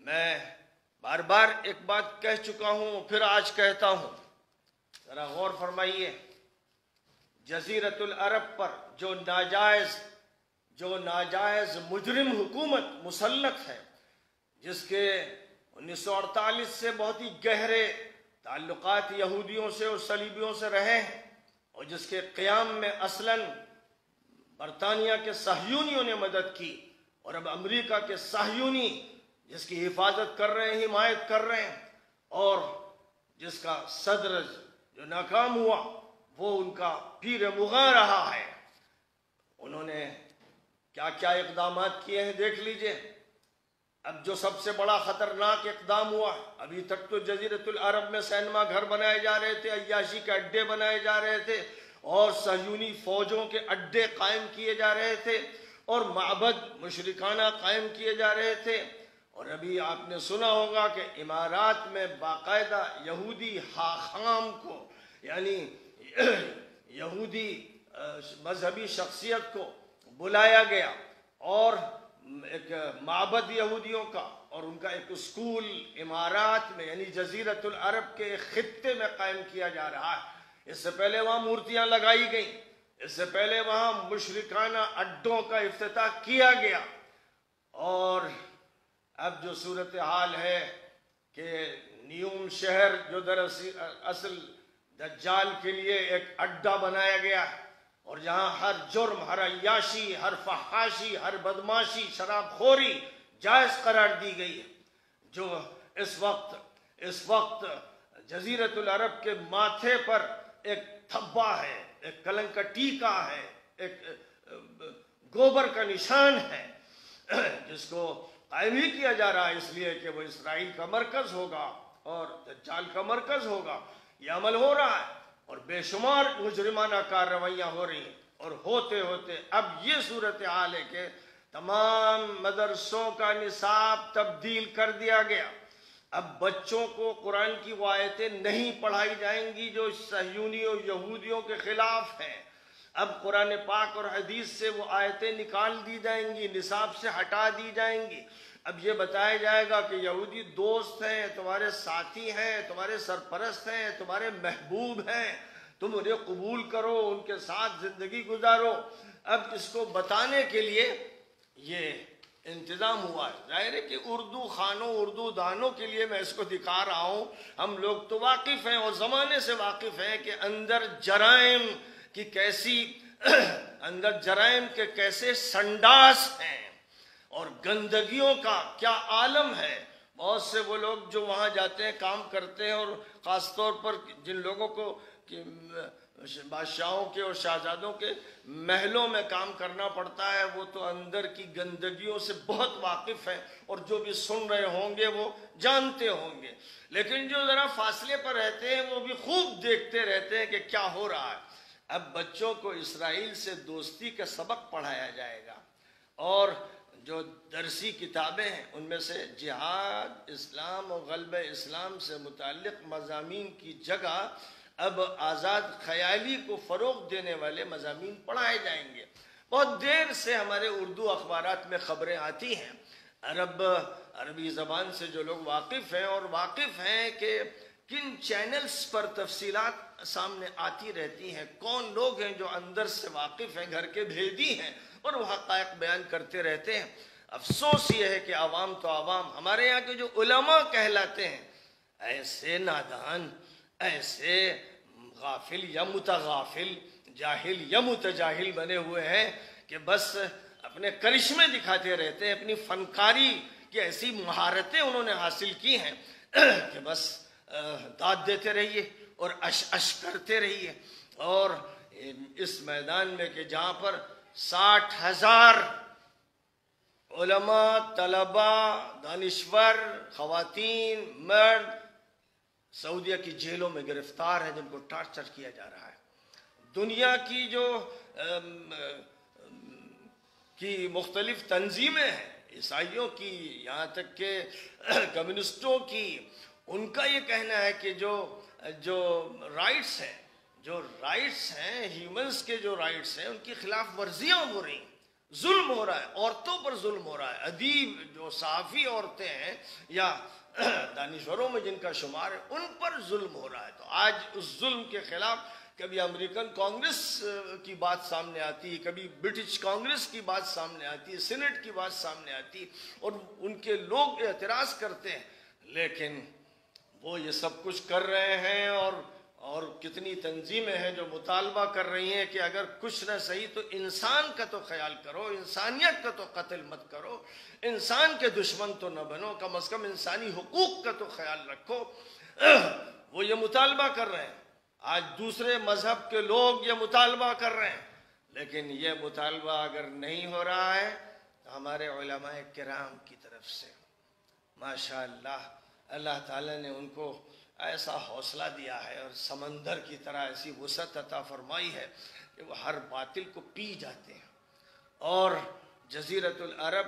میں بار بار ایک بات کہہ چکا ہوں، پھر آج کہتا ہوں، ذرا غور فرمائیے۔ جزیرۃ العرب پر جو ناجائز مجرم حکومت مسلط ہے، جس کے 1948 سے بہت ہی گہرے تعلقات یہودیوں سے اور صلیبیوں سے رہے ہیں، اور جس کے قیام میں اصلاً برطانیہ کے صہیونیوں نے مدد کی، اور اب امریکہ کے صہیونی جس کی حفاظت کر رہے ہیں، حمایت کر رہے ہیں، اور جس کا صدر جو ناکام ہوا وہ ان کا پیر مغاں رہا ہے۔ انہوں نے کیا کیا اقدامات کیے ہیں دیکھ لیجئے۔ اب جو سب سے بڑا خطرناک اقدام ہوا ہے، ابھی تک تو جزیرۃ العرب میں سینما گھر بنائے جا رہے تھے، عیاشی کے اڈے بنائے جا رہے تھے، اور صہیونی فوجوں کے اڈے قائم کیے جا رہے تھے، اور معبد مشرکانہ قائم کیے جا رہے تھے۔ اور ابھی آپ نے سنا ہوگا کہ امارات میں باقاعدہ یہودی حاخام کو، یعنی یہودی مذہبی شخصیت کو بلایا گیا، اور ایک معبد یہودیوں کا اور ان کا ایک اسکول امارات میں یعنی جزیرۃ العرب کے ایک خطے میں قائم کیا جا رہا ہے۔ اس سے پہلے وہاں مورتیاں لگائی گئیں، اس سے پہلے وہاں مشرکانہ اڈوں کا افتتاح کیا گیا، اور اب جو صورتحال ہے کہ نیوم شہر جو دراصل دجال کے لیے ایک اڈا بنایا گیا ہے، اور جہاں ہر جرم، ہر عیاشی، ہر فحاشی، ہر بدماشی، شراب خوری جائز قرار دی گئی ہے، جو اس وقت جزیرۃ العرب کے ماتھے پر ایک تھبا ہے، ایک کلنک کا ٹیکا ہے، ایک گوبر کا نشان ہے، جس کو قائم ہی کیا جا رہا ہے اس لیے کہ وہ اسرائیل کا مرکز ہوگا اور دجال کا مرکز ہوگا۔ یہ عمل ہو رہا ہے، اور بے شمار مجرمانہ کارروائیاں ہو رہی ہیں، اور ہوتے ہوتے اب یہ صورتحال ہے کہ تمام مدرسوں کا نصاب تبدیل کر دیا گیا۔ اب بچوں کو قرآن کی وہ آیتیں نہیں پڑھائی جائیں گی جو صہیونیوں یہودیوں کے خلاف ہیں۔ اب قرآن پاک اور حدیث سے وہ آیتیں نکال دی جائیں گی، نصاب سے ہٹا دی جائیں گی۔ اب یہ بتایا جائے گا کہ یہودی دوست ہیں، تمہارے ساتھی ہیں، تمہارے سرپرست ہیں، تمہارے محبوب ہیں، تم انہیں قبول کرو، ان کے ساتھ زندگی گزارو۔ اب اس کو بتانے کے لیے یہ انتظام ہوا ہے۔ ظاہر ہے کہ اردو خانوں، اردو دانوں کے لیے میں اس کو دکھا رہا ہوں۔ ہم لوگ تو واقف ہیں اور زمانے سے واقف ہیں کہ اندر جرائم کی جرائم کے کیسے سنڈاس ہیں، اور گندگیوں کا کیا عالم ہے۔ بہت سے وہ لوگ جو وہاں جاتے ہیں، کام کرتے ہیں، اور خاص طور پر جن لوگوں کو بادشاہوں کے اور شہزادوں کے محلوں میں کام کرنا پڑتا ہے، وہ تو اندر کی گندگیوں سے بہت واقف ہیں، اور جو بھی سن رہے ہوں گے وہ جانتے ہوں گے۔ لیکن جو ذرا فاصلے پر رہتے ہیں وہ بھی خوب دیکھتے رہتے ہیں کہ کیا ہو رہا ہے۔ اب بچوں کو اسرائیل سے دوستی کا سبق پڑھایا جائے گا، اور جو درسی کتابیں ہیں ان میں سے جہاد، اسلام اور غلبہ اسلام سے متعلق مضامین کی جگہ اب آزاد خیالی کو فروغ دینے والے مضامین پڑھائے جائیں گے۔ بہت دیر سے ہمارے اردو اخبارات میں خبریں آتی ہیں، عربی زبان سے جو لوگ واقف ہیں، اور واقف ہیں کہ کن چینلز پر تفصیلات سامنے آتی رہتی ہیں، کون لوگ ہیں جو اندر سے واقف ہیں، گھر کے بھیدی ہیں، اور وہ حقائق بیان کرتے رہتے ہیں۔ افسوس یہ ہے کہ عوام تو عوام، ہمارے یہاں کے جو علماء کہلاتے ہیں، ایسے نادان، ایسے غافل یا متغافل، جاہل یا متجاہل بنے ہوئے ہیں کہ بس اپنے کرشمے دکھاتے رہتے ہیں، اپنی فنکاری کی ایسی مہارتیں انہوں نے حاصل کی ہیں کہ بس داد دیتے رہیے اور اش کرتے رہیے۔ اور اس میدان میں کہ جہاں پر 60,000 علماء، طلباء، دانشور، خواتین، مرد سعودیہ کی جیلوں میں گرفتار ہیں، جن کو ٹارچر کیا جا رہا ہے۔ دنیا کی مختلف تنظیمیں ہیں، عیسائیوں کی، یہاں تک کہ کمیونسٹوں کی، ان کا یہ کہنا ہے کہ جو رائٹس ہیں، ہیومنز کے جو رائٹس ہیں، ان کی خلاف ورزیاں ہو رہی ہیں۔ ظلم ہو رہا ہے، عورتوں پر ظلم ہو رہا ہے. ادیب جو صحافی عورتیں ہیں یا دانشوروں میں جن کا شمار ہے، ان پر ظلم ہو رہا ہے. تو آج اس ظلم کے خلاف کبھی امریکن کانگریس کی بات سامنے آتی ہے، کبھی برٹش کانگریس کی بات سامنے آتی ہے، سینٹ کی بات سامنے آتی ہے، اور ان کے لوگ اعتراض کرتے ہیں. لیکن وہ یہ سب کچھ کر رہے ہیں، اور کتنی تنظیمیں ہیں جو مطالبہ کر رہی ہیں کہ اگر کچھ نہ صحیح تو انسان کا تو خیال کرو، انسانیت کا تو قتل مت کرو، انسان کے دشمن تو نہ بنو، کم از کم انسانی حقوق کا تو خیال رکھو. وہ یہ مطالبہ کر رہے ہیں. آج دوسرے مذہب کے لوگ یہ مطالبہ کر رہے ہیں، لیکن یہ مطالبہ اگر نہیں ہو رہا ہے تو ہمارے علماء کرام کی طرف سے ماشاءاللہ اللہ تعالیٰ نے ان کو ایسا حوصلہ دیا ہے اور سمندر کی طرح ایسی وسعت عطا فرمائی ہے کہ وہ ہر باطل کو پی جاتے ہیں، اور جزیرۃ العرب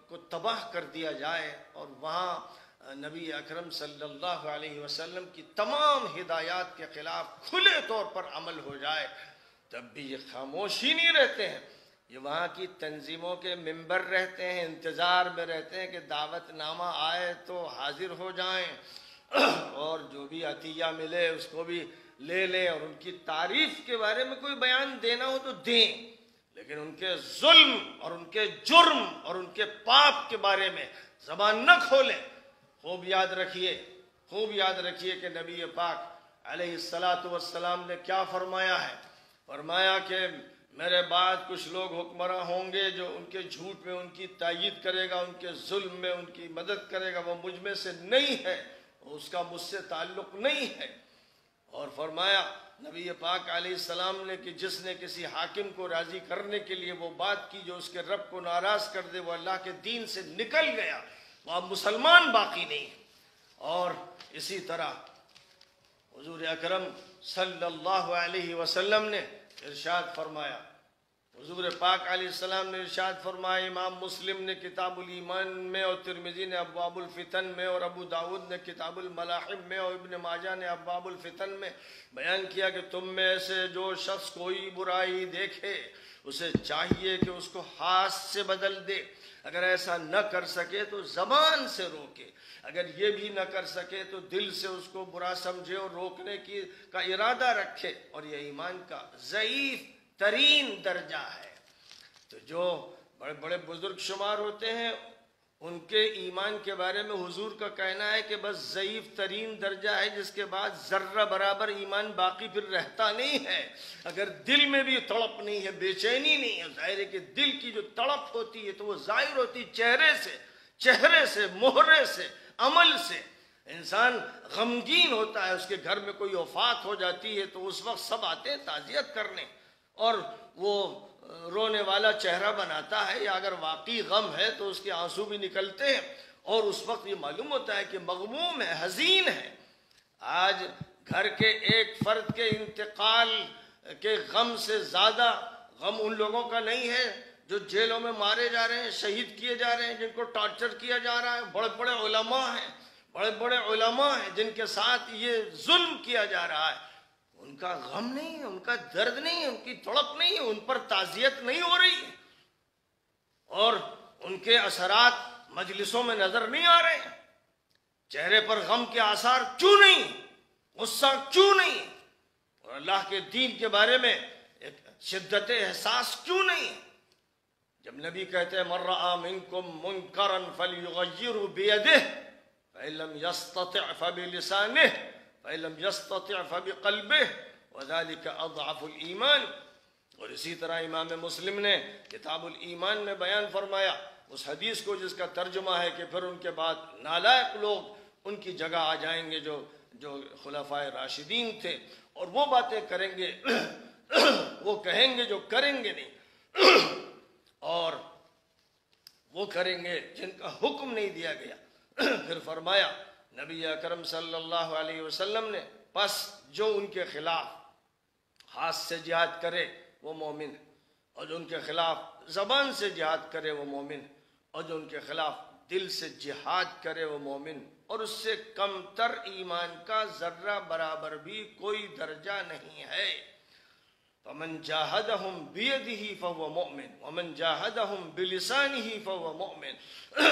کو تباہ کر دیا جائے اور وہاں نبی اکرم صلی اللہ علیہ وسلم کی تمام ہدایات کے خلاف کھلے طور پر عمل ہو جائے، تب بھی یہ خاموش ہی نہیں رہتے ہیں. یہ وہاں کی تنظیموں کے ممبر رہتے ہیں، انتظار میں رہتے ہیں کہ دعوت نامہ آئے تو حاضر ہو جائیں اور جو بھی عطیہ ملے اس کو بھی لے لیں، اور ان کی تعریف کے بارے میں کوئی بیان دینا ہو تو دیں، لیکن ان کے ظلم اور ان کے جرم اور ان کے پاپ کے بارے میں زبان نہ کھولیں. خوب یاد رکھیے کہ نبی پاک علیہ السلام نے کیا فرمایا ہے. فرمایا کہ میرے بعد کچھ لوگ حکمراں ہوں گے جو ان کے جھوٹ میں ان کی تائید کرے گا، ان کے ظلم میں ان کی مدد کرے گا، وہ مجھ میں سے نہیں ہے، اس کا مجھ سے تعلق نہیں ہے. اور فرمایا نبی پاک علیہ السلام نے کہ جس نے کسی حاکم کو راضی کرنے کے لیے وہ بات کی جو اس کے رب کو ناراض کر دے، وہ اللہ کے دین سے نکل گیا، وہ اب مسلمان باقی نہیں ہے. اور اسی طرح حضور اکرم صلی اللہ علیہ وسلم نے ارشاد فرمایا، حضور پاک علیہ السلام نے ارشاد فرمایا، امام مسلم نے کتاب الایمان میں، اور ترمذی نے ابواب الفتن میں، اور ابو داؤد نے کتاب الملاحم میں، اور ابن ماجہ نے ابواب الفتن میں بیان کیا کہ تم میں سے جو شخص کوئی برائی دیکھے اسے چاہیے کہ اس کو ہاتھ سے بدل دے، اگر ایسا نہ کر سکے تو زبان سے روکے، اگر یہ بھی نہ کر سکے تو دل سے اس کو برا سمجھے اور روکنے کا ارادہ رکھے، اور یہ ایمان کا ضعیف ترین درجہ ہے. تو جو بڑے بڑے بزرگ شمار ہوتے ہیں ان کے ایمان کے بارے میں حضور کا کہنا ہے کہ بس ضعیف ترین درجہ ہے، جس کے بعد ذرہ برابر ایمان باقی پھر رہتا نہیں ہے. اگر دل میں بھی تڑپ نہیں ہے، بے چینی نہیں ہے، ظاہر ہے کہ دل کی جو تڑپ ہوتی ہے تو وہ ظاہر ہوتی چہرے سے، مہرے سے، عمل سے. انسان غمگین ہوتا ہے، اس کے گھر میں کوئی وفات ہو جاتی ہے تو اس وقت سب آتے ہیں تعزیت کرنے، اور وہ رونے والا چہرہ بناتا ہے، یا اگر واقعی غم ہے تو اس کے آنسو بھی نکلتے ہیں، اور اس وقت یہ معلوم ہوتا ہے کہ مغموم ہے، حزین ہے. آج گھر کے ایک فرد کے انتقال کے غم سے زیادہ غم ان لوگوں کا نہیں ہے جو جیلوں میں مارے جا رہے ہیں، شہید کیے جا رہے ہیں، جن کو ٹارچر کیا جا رہا ہے. بڑے بڑے علماء ہیں جن کے ساتھ یہ ظلم کیا جا رہا ہے، ان کا غم نہیں ہے، ان کا درد نہیں ہے، ان کی تڑپ نہیں ہے، ان پر تعزیت نہیں ہو رہی ہے، اور ان کے اثرات مجلسوں میں نظر نہیں آ رہے ہیں. چہرے پر غم کے آثار کیوں نہیں، غصہ کیوں نہیں، اور اللہ کے دین کے بارے میں ایک شدت احساس کیوں نہیں. جب نبی کہتے ہیں من رأى منکم منکرا فلیغیرہ بیدہ فإن لم يستطع فبلسانہ فإن لم يستطع فبقلبہ وذلك اضعف الایمان. اور اسی طرح امام مسلم نے کتاب الایمان میں بیان فرمایا اس حدیث کو جس کا ترجمہ ہے کہ پھر ان کے بعد نالائق لوگ ان کی جگہ آ جائیں گے جو خلفائے راشدین تھے، اور وہ باتیں کریں گے وہ کہیں گے جو کریں گے نہیں، اور وہ کریں گے جن کا حکم نہیں دیا گیا. پھر فرمایا نبی اکرم صلی اللہ علیہ وسلم نے پس جو ان کے خلاف ہاتھ سے جہاد کرے وہ مومن ہے، اور جو ان کے خلاف زبان سے جہاد کرے وہ مومن ہے، اور جو ان کے خلاف دل سے جہاد کرے وہ مومن، اور اس سے کم تر ایمان کا ذرہ برابر بھی کوئی درجہ نہیں ہے. فمن جاہدہم بیدہ فہو مؤمن ومن جاہدہم بلسانہ فہو مؤمن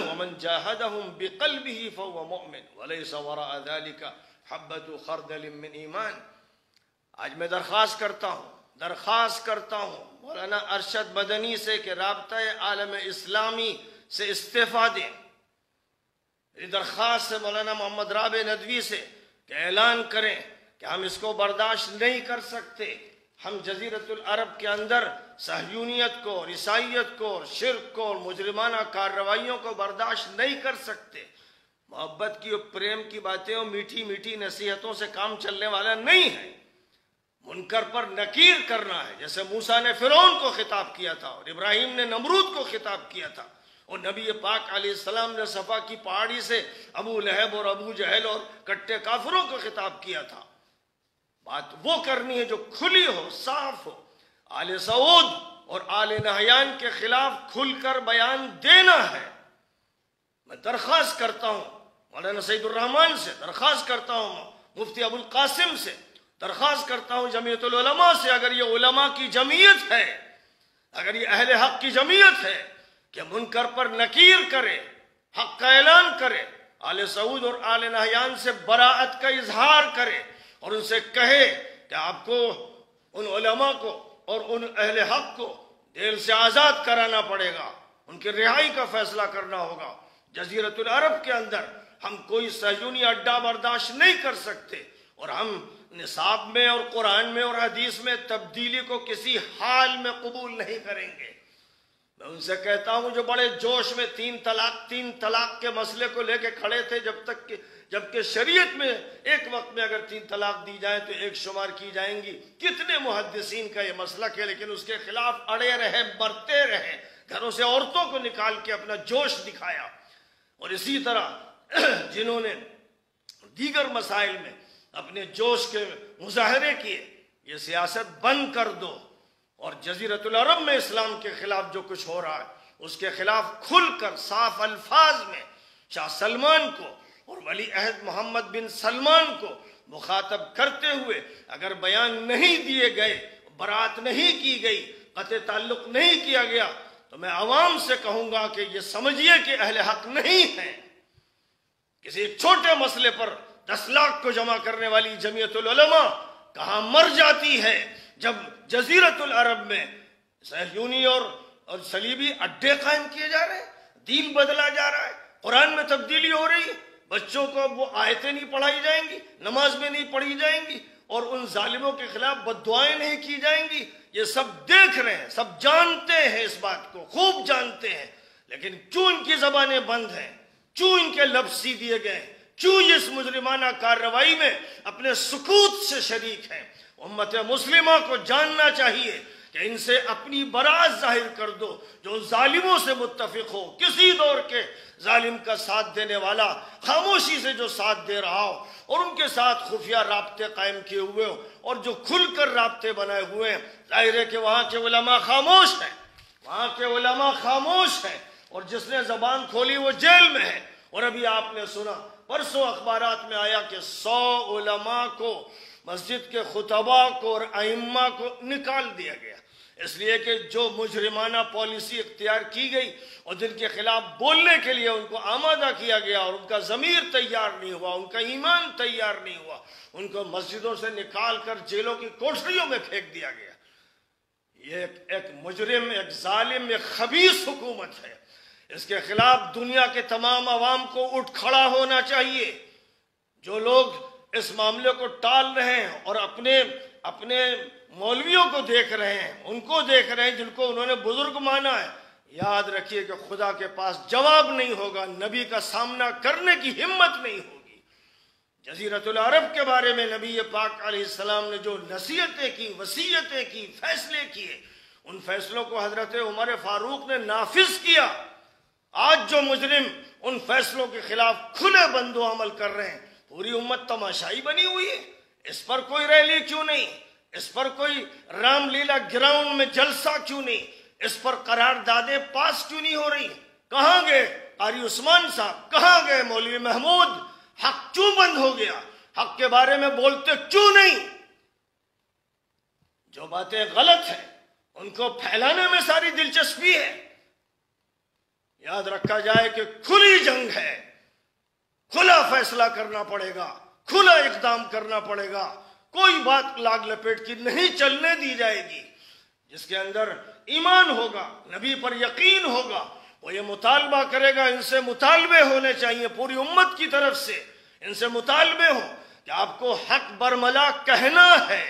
ومن جاہدہم بقلبہ فہو مؤمن ولیس وراء ذلک حبۃ خردل من ایمان. آج میں درخواست کرتا ہوں مولانا ارشد مدنی سے کہ رابطہ عالم اسلامی سے استعفیٰ دیں. میری درخواست ہے مولانا محمد رابع ندوی سے کہ اعلان کریں کہ ہم اس کو برداشت نہیں کر سکتے. ہم جزیرت العرب کے اندر صہیونیت کو اور عیسائیت کو اور شرک کو اور مجرمانہ کارروائیوں کو برداشت نہیں کر سکتے. محبت کی اور پریم کی باتیں اور میٹھی میٹھی نصیحتوں سے کام چلنے والا نہیں ہے. منکر پر نکیر کرنا ہے. جیسے موسیٰ نے فرعون کو خطاب کیا تھا اور ابراہیم نے نمرود کو خطاب کیا تھا اور نبی پاک علیہ السلام نے صفا کی پہاڑی سے ابو لہب اور ابو جہل اور کٹے کافروں کو خطاب کیا تھا. بات وہ کرنی ہے جو کھلی ہو، صاف ہو. آل سعود اور آل نہیان کے خلاف کھل کر بیان دینا ہے. میں درخواست کرتا ہوں مولانا سعید الرحمن سے، درخواست کرتا ہوں مفتی ابو القاسم سے، درخواست کرتا ہوں جمعیت العلماء سے. اگر یہ علماء کی جمعیت ہے، اگر یہ اہل حق کی جمعیت ہے کہ منکر پر نکیر کرے، حق کا اعلان کرے، آل سعود اور آل نہیان سے براءت کا اظہار کرے اور ان سے کہے کہ آپ کو ان علماء کو اور ان اہل حق کو جیل سے آزاد کرانا پڑے گا، ان کی رہائی کا فیصلہ کرنا ہوگا. جزیرت العرب کے اندر ہم کوئی صہیونی اڈا برداشت نہیں کر سکتے اور ہم نصاب میں اور قرآن میں اور حدیث میں تبدیلی کو کسی حال میں قبول نہیں کریں گے. میں ان سے کہتا ہوں جو بڑے جوش میں تین طلاق کے مسئلے کو لے کے کھڑے تھے، جبکہ شریعت میں ایک وقت میں اگر 3 طلاق دی جائیں تو 1 شمار کی جائیں گی. کتنے محدثین کا یہ مسلک ہے، لیکن اس کے خلاف اڑے رہے، مرتے رہے، گھروں سے عورتوں کو نکال کے اپنا جوش دکھایا. اور اسی طرح جنہوں نے دیگر مسائل میں اپنے جوش کے مظاہرے کیے، یہ سیاست بند کر دو اور جزیرت العرب میں اسلام کے خلاف جو کچھ ہو رہا ہے اس کے خلاف کھل کر صاف الفاظ میں شاہ سلمان کو اور ولی عہد محمد بن سلمان کو مخاطب کرتے ہوئے اگر بیان نہیں دیے گئے، برات نہیں کی گئی، قطع تعلق نہیں کیا گیا، تو میں عوام سے کہوں گا کہ یہ سمجھیے کہ اہل حق نہیں ہیں. کسی چھوٹے مسئلے پر 10 لاکھ کو جمع کرنے والی جمعیت العلماء کہاں مر جاتی ہے جب جزیرت العرب میں صہیونی اور صلیبی اڈے قائم کیے جا رہے ہیں، دین بدلا جا رہا ہے، قرآن میں تبدیلی ہو رہی ہے، بچوں کو وہ آیتیں نہیں پڑھائی جائیں گی، نماز میں نہیں پڑھی جائیں گی اور ان ظالموں کے خلاف بددعائیں نہیں کی جائیں گی. یہ سب دیکھ رہے ہیں، سب جانتے ہیں، اس بات کو خوب جانتے ہیں، لیکن کیوں ان کی زبانیں بند ہیں، کیوں ان کے لب سی دیے گئے ہیں، کیوں یہ اس مجرمانہ کارروائی میں اپنے سکوت سے شریک ہیں. امت مسلمہ کو جاننا چاہیے کہ ان سے اپنی براءت ظاہر کر دو. جو ظالموں سے متفق ہو، کسی دور کے ظالم کا ساتھ دینے والا خاموشی سے جو ساتھ دے رہا ہو اور ان کے ساتھ خفیہ رابطے قائم کیے ہوئے ہو اور جو کھل کر رابطے بنائے ہوئے ہیں، ظاہر ہے کہ وہاں کے علماء خاموش ہیں، وہاں کے علماء خاموش ہیں اور جس نے زبان کھولی وہ جیل میں ہے. اور ابھی آپ نے سنا، پرسوں اخبارات میں آیا کہ 100 علماء کو، مسجد کے خطباء کو اور ائمہ کو نکال دیا گیا، اس لیے کہ جو مجرمانہ پالیسی اختیار کی گئی اور جن کے خلاف بولنے کے لیے ان کو آمادہ کیا گیا اور ان کا ضمیر تیار نہیں ہوا، ان کا ایمان تیار نہیں ہوا، ان کو مسجدوں سے نکال کر جیلوں کی کوٹریوں میں پھینک دیا گیا. یہ ایک مجرم، ایک ظالم، ایک خبیث حکومت ہے. اس کے خلاف دنیا کے تمام عوام کو اٹھ کھڑا ہونا چاہیے. جو لوگ اس معاملے کو ٹال رہے ہیں اور اپنے مولویوں کو دیکھ رہے ہیں، ان کو دیکھ رہے ہیں جن کو انہوں نے بزرگ مانا ہے، یاد رکھیے کہ خدا کے پاس جواب نہیں ہوگا، نبی کا سامنا کرنے کی ہمت نہیں ہوگی. جزیرت العرب کے بارے میں نبی پاک علیہ السلام نے جو نصیحتیں کی، وصیتیں کی، فیصلے کیے، ان فیصلوں کو حضرت عمر فاروق نے نافذ کیا. آج جو مجرم ان فیصلوں کے خلاف کھلے بندو عمل کر رہے ہیں، پوری امت تماشائی بنی ہوئی ہے. اس پر کوئی ریلی کیوں نہیں؟ اس پر کوئی رام لیلا گراؤنڈ میں جلسہ کیوں نہیں؟ اس پر قراردادیں پاس کیوں نہیں ہو رہی؟ کہاں گئے قاری عثمان صاحب؟ کہاں گئے مولوی محمود؟ حق کیوں بند ہو گیا؟ حق کے بارے میں بولتے کیوں نہیں؟ جو باتیں غلط ہیں ان کو پھیلانے میں ساری دلچسپی ہے۔ یاد رکھا جائے کہ کھلی جنگ ہے، کھلا فیصلہ کرنا پڑے گا، کھلا اقدام کرنا پڑے گا، کوئی بات لاگ لپیٹ کی نہیں چلنے دی جائے گی۔ جس کے اندر ایمان ہوگا، نبی پر یقین ہوگا، وہ یہ مطالبہ کرے گا، ان سے مطالبے ہونے چاہیے پوری امت کی طرف سے، ان سے مطالبے ہوں کہ آپ کو حق برملا کہنا ہے،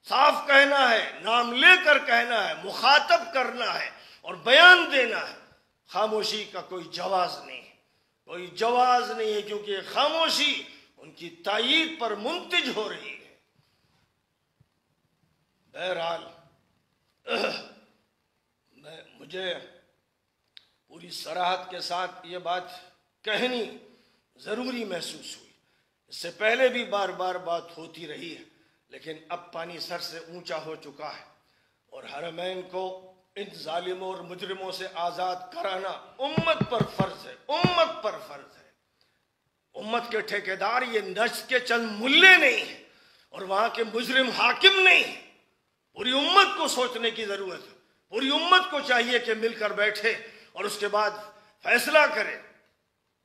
صاف کہنا ہے، نام لے کر کہنا ہے، مخاطب کرنا ہے اور بیان دینا ہے۔ خاموشی کا کوئی جواز نہیں ہے، کوئی جواز نہیں ہے، کیونکہ خاموشی ان کی تائید پر منتج ہو رہی ہے۔ بہرحال مجھے پوری صراحت کے ساتھ یہ بات کہنی ضروری محسوس ہوئی۔ اس سے پہلے بھی بار بار بات ہوتی رہی ہے، لیکن اب پانی سر سے اونچا ہو چکا ہے، اور حرمین کو ان ظالموں اور مجرموں سے آزاد کرانا امت پر فرض ہے، امت پر فرض ہے۔ امت کے ٹھیکیدار یہ نجد کے چند ملے نہیں ہیں اور وہاں کے مجرم حاکم نہیں ہیں۔ پوری امت کو سوچنے کی ضرورت ہے، پوری امت کو چاہیے کہ مل کر بیٹھے اور اس کے بعد فیصلہ کرے،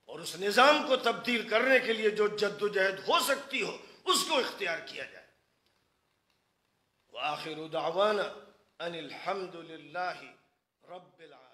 اور اس نظام کو تبدیل کرنے کے لیے جو جد و جہد ہو سکتی ہو اس کو اختیار کیا جائے۔ وآخر دعوانا ان الحمد للہ رب العالمین۔